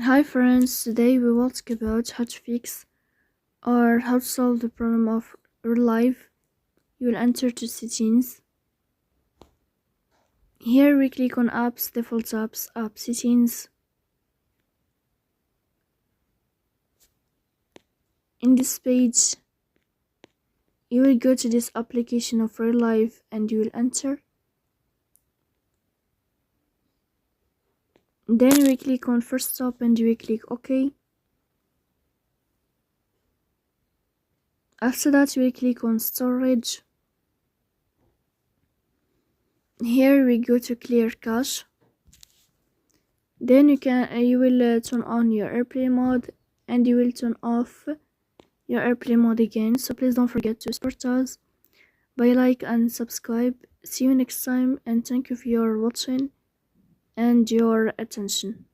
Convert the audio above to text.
Hi friends, today we will talk about how to fix or how to solve the problem of Relive. You will enter to settings. Here we click on apps, default apps, app settings. In this page, you will go to this application of Relive and you will enter. Then we click on first stop and we click OK. After that we click on storage. Here we go to clear cache. Then you will turn on your airplane mode and you will turn off your airplane mode again. So please don't forget to support us by like and subscribe. See you next time and thank you for your watching and your attention.